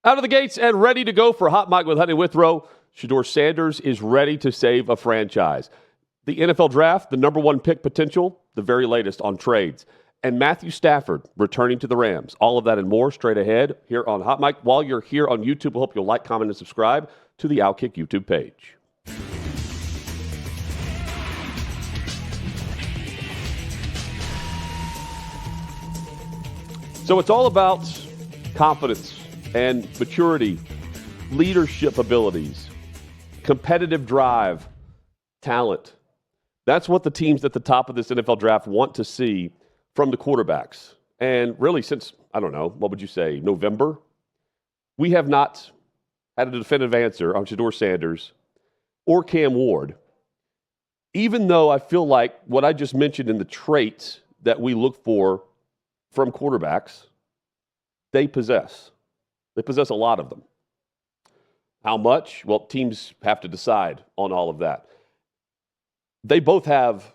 Out of the gates and ready to go for Hot Mike with Honey Withrow, Shedeur Sanders is ready to save a franchise. The NFL Draft, the number one pick potential, the very latest on trades. And Matthew Stafford returning to the Rams. All of that and more straight ahead here on Hot Mike. While you're here on YouTube, we hope you'll like, comment, and subscribe to the OutKick YouTube page. So it's all about confidence and maturity, leadership abilities, competitive drive, talent. That's what the teams at the top of this NFL draft want to see from the quarterbacks. And really since, I don't know, what would you say, November? We have not had a definitive answer on Shedeur Sanders or Cam Ward, even though I feel like what I just mentioned in the traits that we look for from quarterbacks, they possess. They possess a lot of them. How much? Well, teams have to decide on all of that. They both have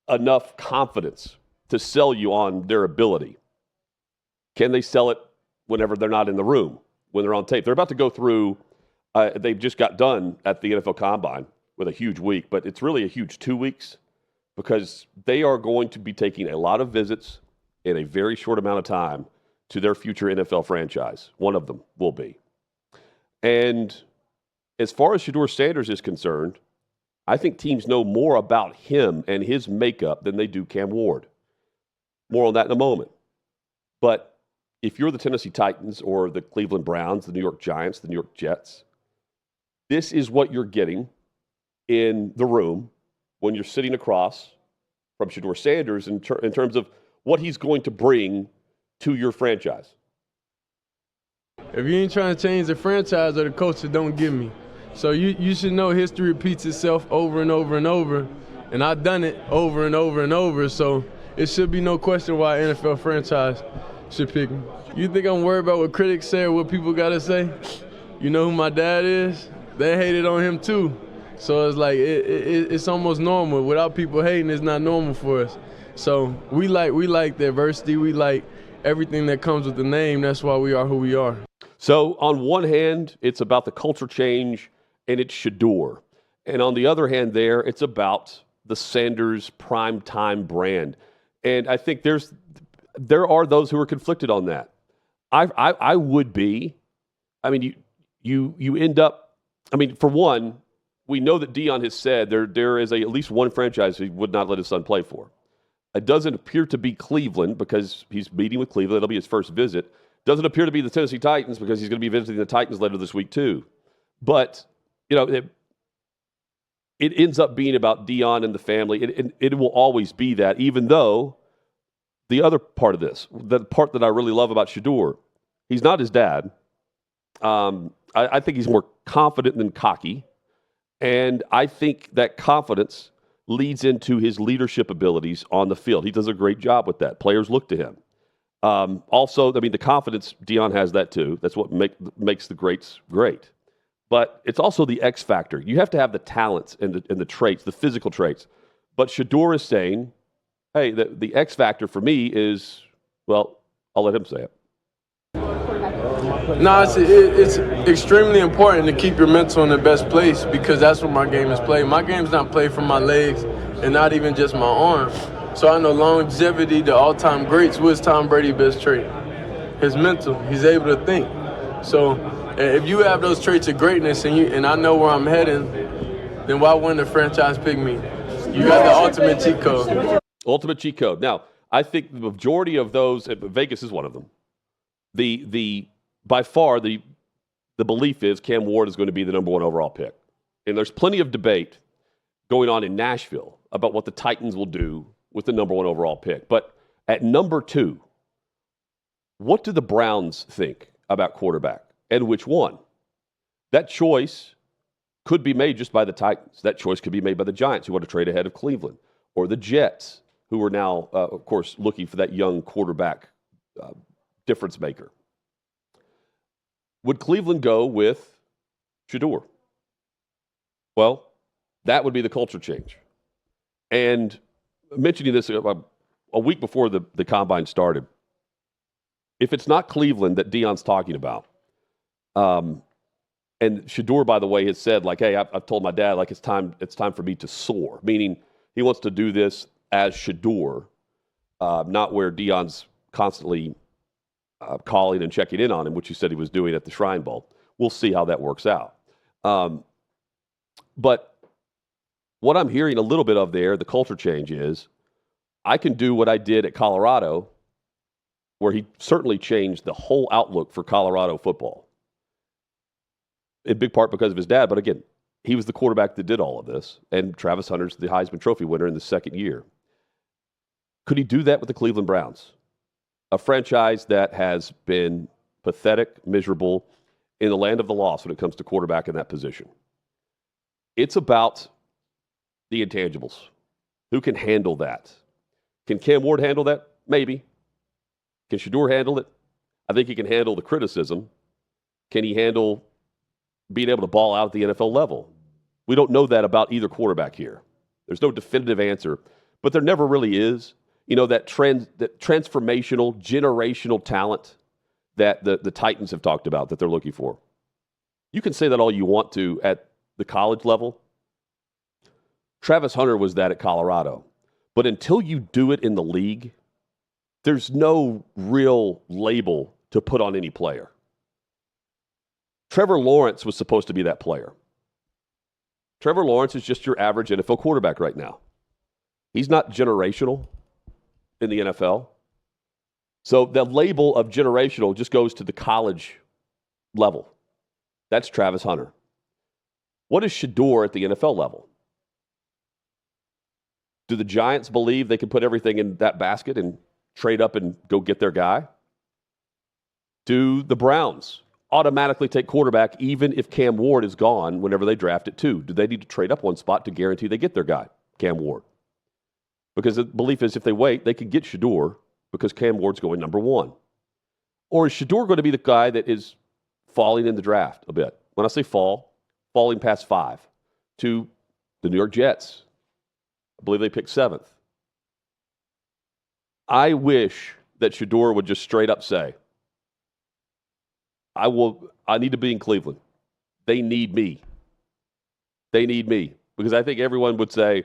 enough confidence to sell you on their ability. Can they sell it whenever they're not in the room, when they're on tape? They're about to go through, they've just got done at the NFL Combine with a huge week, but it's really a huge 2 weeks because they are going to be taking a lot of visits in a very short amount of time to their future NFL franchise. One of them will be. And as far as Shedeur Sanders is concerned, I think teams know more about him and his makeup than they do Cam Ward. More on that in a moment. But if you're the Tennessee Titans or the Cleveland Browns, the New York Giants, the New York Jets, this is what you're getting in the room when you're sitting across from Shedeur Sanders in terms of what he's going to bring to your franchise. If you ain't trying to change the franchise or the culture, don't give me. So you should know history repeats itself over and over and over, and I've done it over and over and over, so it should be no question why an NFL franchise should pick me. You think I'm worried about what critics say or what people got to say? You know who my dad is? They hated on him too. So it's like it's almost normal. Without people hating, it's not normal for us. So we like diversity. We like everything that comes with the name. That's why we are who we are. So on one hand, it's about the culture change, and it's Shedeur. And on the other hand there, it's about the Sanders primetime brand. And I think there are those who are conflicted on that. I would be. I mean, you end up, I mean, for one, we know that Deion has said there is at least one franchise he would not let his son play for. It doesn't appear to be Cleveland because he's meeting with Cleveland. It'll be his first visit. Doesn't appear to be the Tennessee Titans because he's going to be visiting the Titans later this week too. But, you know, it ends up being about Deion and the family. It will always be that, even though the other part of this, the part that I really love about Shedeur, he's not his dad. I think he's more confident than cocky. And I think that confidence leads into his leadership abilities on the field. He does a great job with that. Players look to him. Also, I mean, the confidence, Deion has that too. That's what makes the greats great. But it's also the X factor. You have to have the talents and the traits, the physical traits. But Shedeur is saying, hey, the X factor for me is, well, I'll let him say it. No, it's extremely important to keep your mental in the best place because that's what my game is played. My game's not played from my legs and not even just my arm. So I know longevity, the all-time greats, what's Tom Brady's best trait? His mental. He's able to think. So if you have those traits of greatness and I know where I'm heading, then why wouldn't the franchise pick me? You got the ultimate cheat code. Ultimate cheat code. Now, I think the majority of those, Vegas is one of them. By far, the belief is Cam Ward is going to be the number one overall pick. And there's plenty of debate going on in Nashville about what the Titans will do with the number one overall pick. But at number two, what do the Browns think about quarterback and which one? That choice could be made just by the Titans. That choice could be made by the Giants, who want to trade ahead of Cleveland, or the Jets, who are now, of course, looking for that young quarterback difference maker. Would Cleveland go with Shedeur? Well, that would be the culture change. And mentioning this a week before the Combine started, if it's not Cleveland that Deion's talking about, And Shedeur, by the way, has said, like, hey, I've told my dad, like, it's time for me to soar, meaning he wants to do this as Shedeur, not where Deion's constantly calling and checking in on him, which he said he was doing at the Shrine Bowl. We'll see how that works out. But what I'm hearing a little bit of there, the culture change is, I can do what I did at Colorado, where he certainly changed the whole outlook for Colorado football. In big part because of his dad, but again, he was the quarterback that did all of this, and Travis Hunter's the Heisman Trophy winner in the second year. Could he do that with the Cleveland Browns? A franchise that has been pathetic, miserable, in the land of the lost when it comes to quarterback in that position. It's about the intangibles. Who can handle that? Can Cam Ward handle that? Maybe. Can Shedeur handle it? I think he can handle the criticism. Can he handle being able to ball out at the NFL level? We don't know that about either quarterback here. There's no definitive answer, but there never really is. You know, that transformational, generational talent that the Titans have talked about that they're looking for. You can say that all you want to at the college level. Travis Hunter was that at Colorado. But until you do it in the league, there's no real label to put on any player. Trevor Lawrence was supposed to be that player. Trevor Lawrence is just your average NFL quarterback right now. He's not generational in the NFL. So the label of generational just goes to the college level. That's Travis Hunter. What is Shedeur at the NFL level? Do the Giants believe they can put everything in that basket and trade up and go get their guy? Do the Browns automatically take quarterback even if Cam Ward is gone whenever they draft at 2? Do they need to trade up one spot to guarantee they get their guy, Cam Ward? Because the belief is if they wait, they can get Shedeur because Cam Ward's going number 1. Or is Shedeur going to be the guy that is falling in the draft a bit? When I say falling past 5 to the New York Jets. I believe they picked 7th. I wish that Shedeur would just straight up say, I need to be in Cleveland. They need me. They need me. Because I think everyone would say,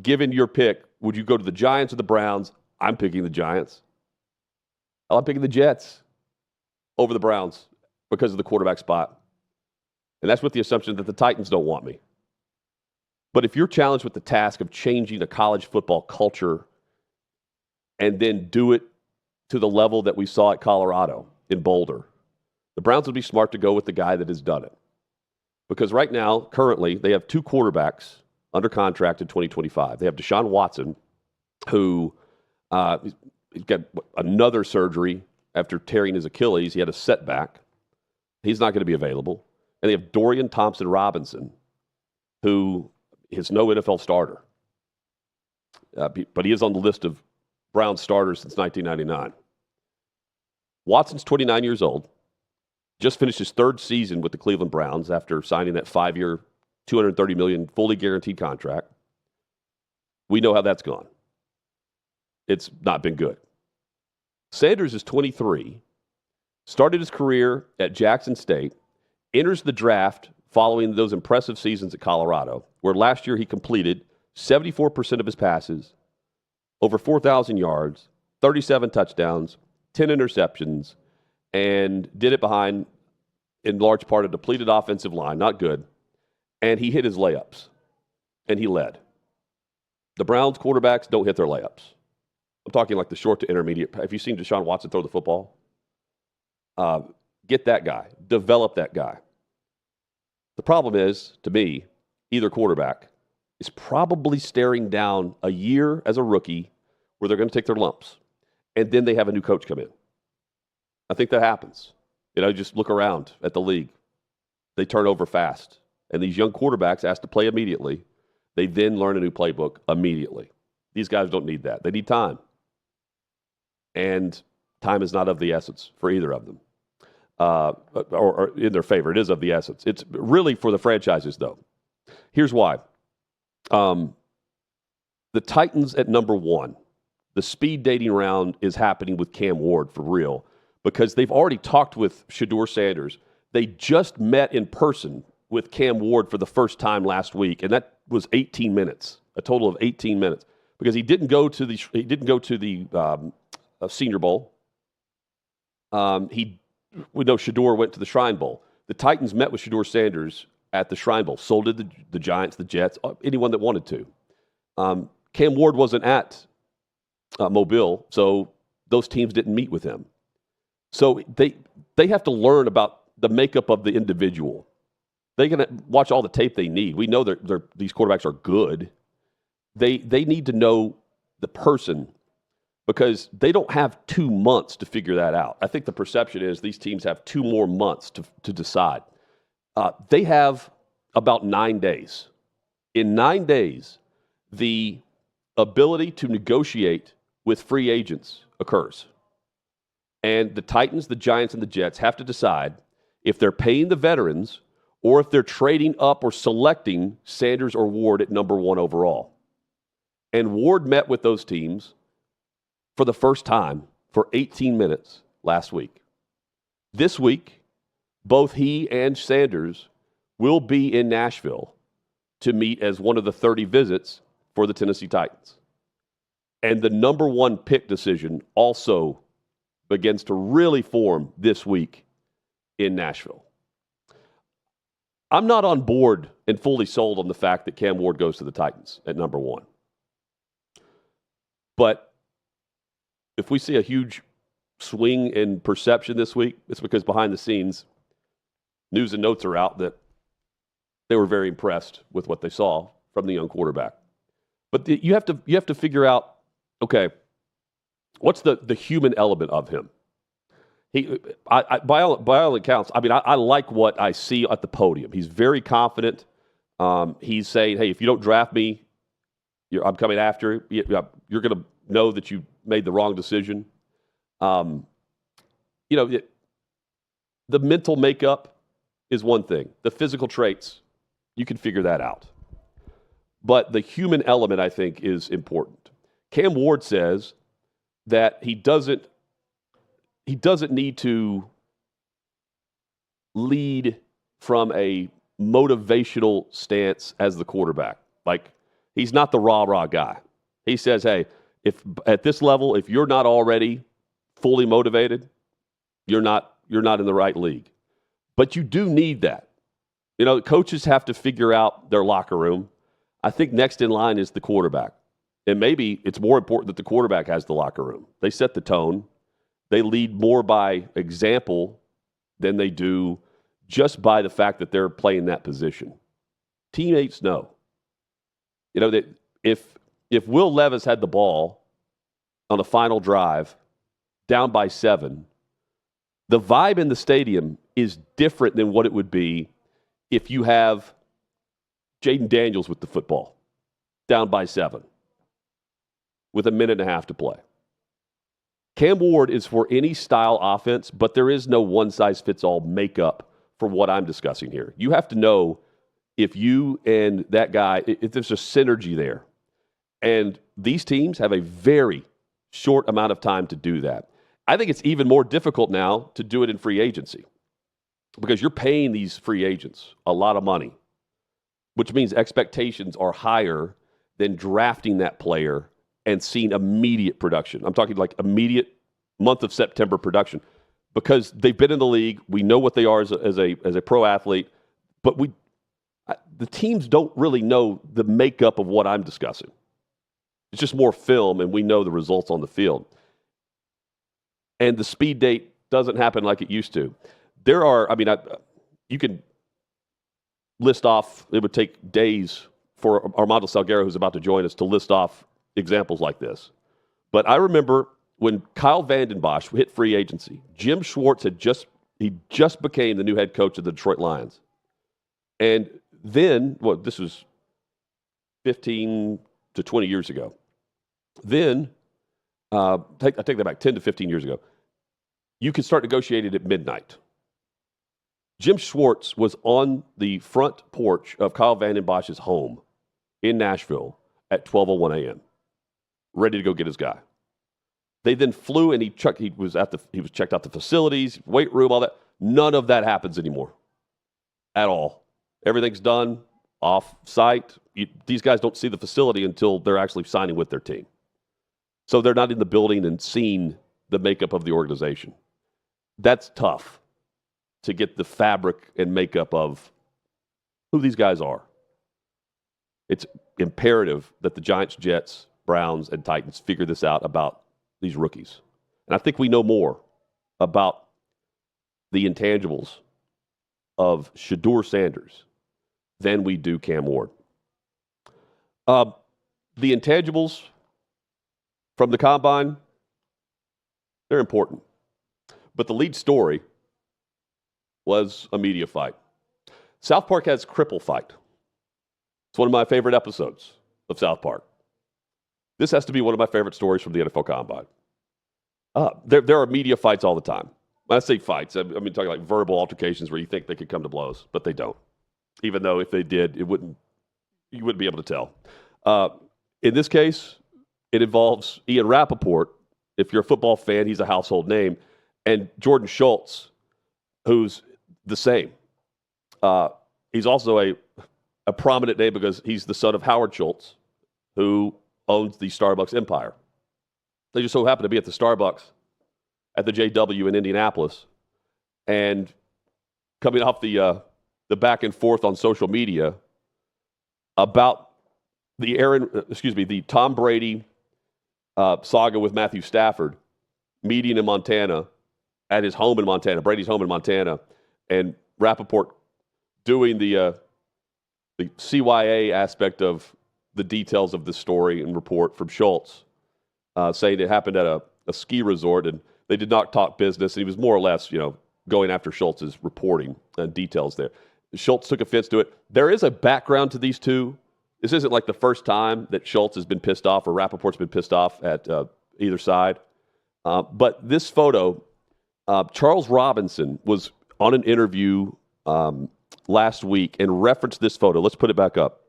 given your pick, would you go to the Giants or the Browns? I'm picking the Giants. I'm picking the Jets over the Browns because of the quarterback spot. And that's with the assumption that the Titans don't want me. But if you're challenged with the task of changing a college football culture and then do it to the level that we saw at Colorado in Boulder, the Browns would be smart to go with the guy that has done it. Because right now, currently, they have 2 quarterbacks under contract in 2025. They have Deshaun Watson, who he's got another surgery after tearing his Achilles. He had a setback. He's not going to be available. And they have Dorian Thompson-Robinson, who is no NFL starter. But he is on the list of Browns starters since 1999. Watson's 29 years old. Just finished his 3rd season with the Cleveland Browns after signing that 5-year, $230 million fully guaranteed contract. We know how that's gone. It's not been good. Sanders is 23, started his career at Jackson State, enters the draft following those impressive seasons at Colorado, where last year he completed 74% of his passes, over 4,000 yards, 37 touchdowns, 10 interceptions, and did it behind, in large part, a depleted offensive line. Not good. And he hit his layups, and he led. The Browns quarterbacks don't hit their layups. I'm talking like the short to intermediate. Have you seen Deshaun Watson throw the football? Get that guy. Develop that guy. The problem is, to me, either quarterback is probably staring down a year as a rookie where they're going to take their lumps, and then they have a new coach come in. I think that happens. Just look around at the league. They turn over fast. And these young quarterbacks asked to play immediately. They then learn a new playbook immediately. These guys don't need that. They need time. And time is not of the essence for either of them. Or in their favor. It is of the essence. It's really for the franchises, though. Here's why. The Titans at number 1. The speed dating round is happening with Cam Ward for real, because they've already talked with Shedeur Sanders. They just met in person with Cam Ward for the first time last week, and that was 18 minutes, a total of 18 minutes, because he didn't go to the Senior Bowl. We know Shedeur went to the Shrine Bowl. The Titans met with Shedeur Sanders at the Shrine Bowl. So did the Giants, the Jets, anyone that wanted to. Cam Ward wasn't at Mobile, so those teams didn't meet with him. So they have to learn about the makeup of the individual. They can watch all the tape they need. We know these quarterbacks are good. They need to know the person, because they don't have 2 months to figure that out. I think the perception is these teams have 2 more months to decide. They have about 9 days. In 9 days, the ability to negotiate with free agents occurs. And the Titans, the Giants, and the Jets have to decide if they're paying the veterans or if they're trading up or selecting Sanders or Ward at number 1 overall. And Ward met with those teams for the first time for 18 minutes last week. This week, both he and Sanders will be in Nashville to meet as one of the 30 visits for the Tennessee Titans. And the number 1 pick decision also begins to really form this week in Nashville. I'm not on board and fully sold on the fact that Cam Ward goes to the Titans at number 1. But if we see a huge swing in perception this week, it's because behind the scenes, news and notes are out that they were very impressed with what they saw from the young quarterback. But you have to figure out, okay, what's the human element of him? By all accounts, I like what I see at the podium. He's very confident. He's saying, hey, if you don't draft me, I'm coming after you. You're going to know that you made the wrong decision. The mental makeup is one thing. The physical traits, you can figure that out. But the human element, I think, is important. Cam Ward says that he doesn't need to lead from a motivational stance as the quarterback. Like, he's not the rah-rah guy. He says, hey, if at this level, if you're not already fully motivated, you're not in the right league. But you do need that. Coaches have to figure out their locker room. I think next in line is the quarterback. And maybe it's more important that the quarterback has the locker room. They set the tone. They lead more by example than they do just by the fact that they're playing that position. Teammates know. That if Will Levis had the ball on the final drive, down by 7, the vibe in the stadium is different than what it would be if you have Jaden Daniels with the football, down by 7, with a minute and a half to play. Cam Ward is for any style offense, but there is no one-size-fits-all makeup for what I'm discussing here. You have to know if you and that guy, if there's a synergy there. And these teams have a very short amount of time to do that. I think it's even more difficult now to do it in free agency because you're paying these free agents a lot of money, which means expectations are higher than drafting that player and seeing immediate production. I'm talking like immediate month of September production because they've been in the league. We know what they are as a pro athlete, but the teams don't really know the makeup of what I'm discussing. It's just more film, and we know the results on the field. And the speed date doesn't happen like it used to. There are, you can list off, it would take days for Armando Salguero, who's about to join us, to list off examples like this. But I remember when Kyle Vanden Bosch hit free agency, Jim Schwartz just became the new head coach of the Detroit Lions. And then, this was 15 to 20 years ago. Then, I take that back, 10 to 15 years ago, you could start negotiating at midnight. Jim Schwartz was on the front porch of Kyle Vanden Bosch's home in Nashville at 12:01 a.m., ready to go get his guy. They then flew, and he was checked out the facilities, weight room, all that. None of that happens anymore at all. Everything's done off-site. These guys don't see the facility until they're actually signing with their team. So they're not in the building and seeing the makeup of the organization. That's tough to get the fabric and makeup of who these guys are. It's imperative that the Giants, Jets, Browns, and Titans figure this out about these rookies. And I think we know more about the intangibles of Shedeur Sanders than we do Cam Ward. The intangibles from the combine, they're important. But the lead story was a media fight. South Park has Cripple Fight. It's one of my favorite episodes of South Park. This has to be one of my favorite stories from the NFL Combine. There are media fights all the time. When I say fights, I mean talking like verbal altercations where you think they could come to blows, but they don't. Even though if they did, you wouldn't be able to tell. In this case, it involves Ian Rappaport. If you're a football fan, he's a household name. And Jordan Schultz, who's the same. He's also a prominent name because he's the son of Howard Schultz, who owns the Starbucks empire. They just so happen to be at the Starbucks at the JW in Indianapolis, and coming off the back and forth on social media about the Tom Brady saga with Matthew Stafford meeting in Montana at his home in Montana, Brady's home in Montana, and Rappaport doing the CYA aspect of the details of the story and report from Schultz, saying it happened at a ski resort and they did not talk business. And he was more or less, going after Schultz's reporting and details there. Schultz took offense to it. There is a background to these two. This isn't like the first time that Schultz has been pissed off or Rappaport's been pissed off at either side. But this photo, Charles Robinson was on an interview last week and referenced this photo. Let's put it back up.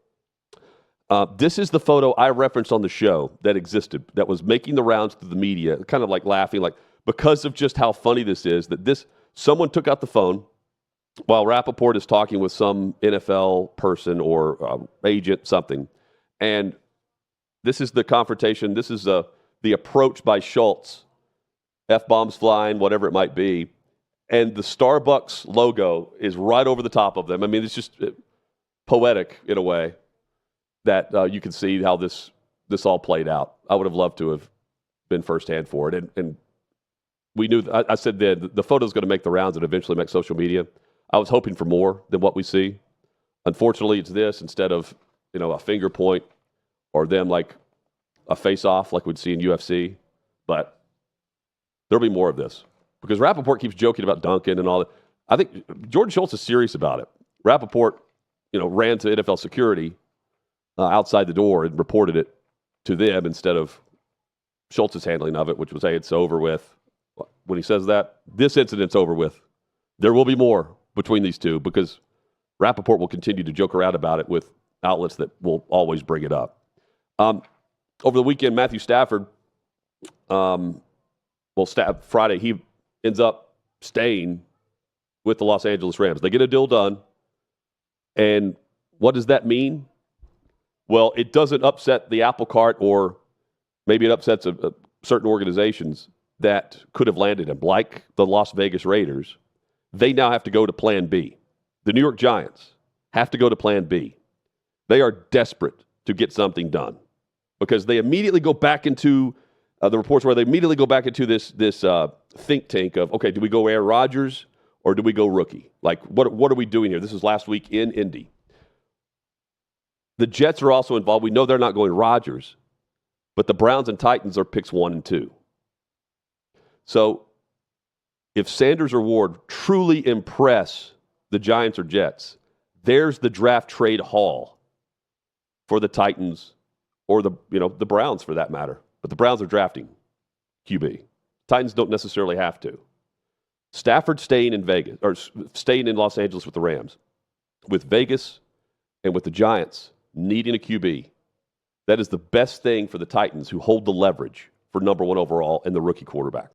This is the photo I referenced on the show that existed, that was making the rounds through the media, kind of like laughing, like because of just how funny this is, that someone took out the phone while Rappaport is talking with some NFL person or agent, something. And this is the confrontation. This is the approach by Schultz, F-bombs flying, whatever it might be. And the Starbucks logo is right over the top of them. I mean, it's just poetic in a way that you can see how this all played out. I would have loved to have been firsthand for it. And we knew, I said that the photo's going to make the rounds and eventually make social media. I was hoping for more than what we see. Unfortunately, it's this instead of, a finger point or them like a face-off like we'd see in UFC. But there'll be more of this because Rappaport keeps joking about Duncan and all that. I think Jordan Schultz is serious about it. Rappaport, ran to NFL security outside the door and reported it to them instead of Schultz's handling of it, which was, hey, it's over with. When he says that, this incident's over with. There will be more between these two because Rappaport will continue to joke around about it with outlets that will always bring it up. Over the weekend, Matthew Stafford, Friday, he ends up staying with the Los Angeles Rams. They get a deal done. And what does that mean? Well, it doesn't upset the apple cart, or maybe it upsets certain organizations that could have landed him, like the Las Vegas Raiders. They now have to go to Plan B. The New York Giants have to go to Plan B. They are desperate to get something done because they immediately go back into the reports where they immediately go back into this think tank of, okay, do we go Aaron Rodgers or do we go rookie? Like, what are we doing here? This was last week in Indy. The Jets are also involved. We know they're not going Rodgers, but the Browns and Titans are picks 1 and 2. So if Sanders or Ward truly impress the Giants or Jets, there's the draft trade haul for the Titans or the Browns for that matter. But the Browns are drafting QB. Titans don't necessarily have to. Stafford staying in Vegas or staying in Los Angeles with the Rams, with Vegas and with the Giants needing a QB. That is the best thing for the Titans, who hold the leverage for number 1 overall and the rookie quarterback.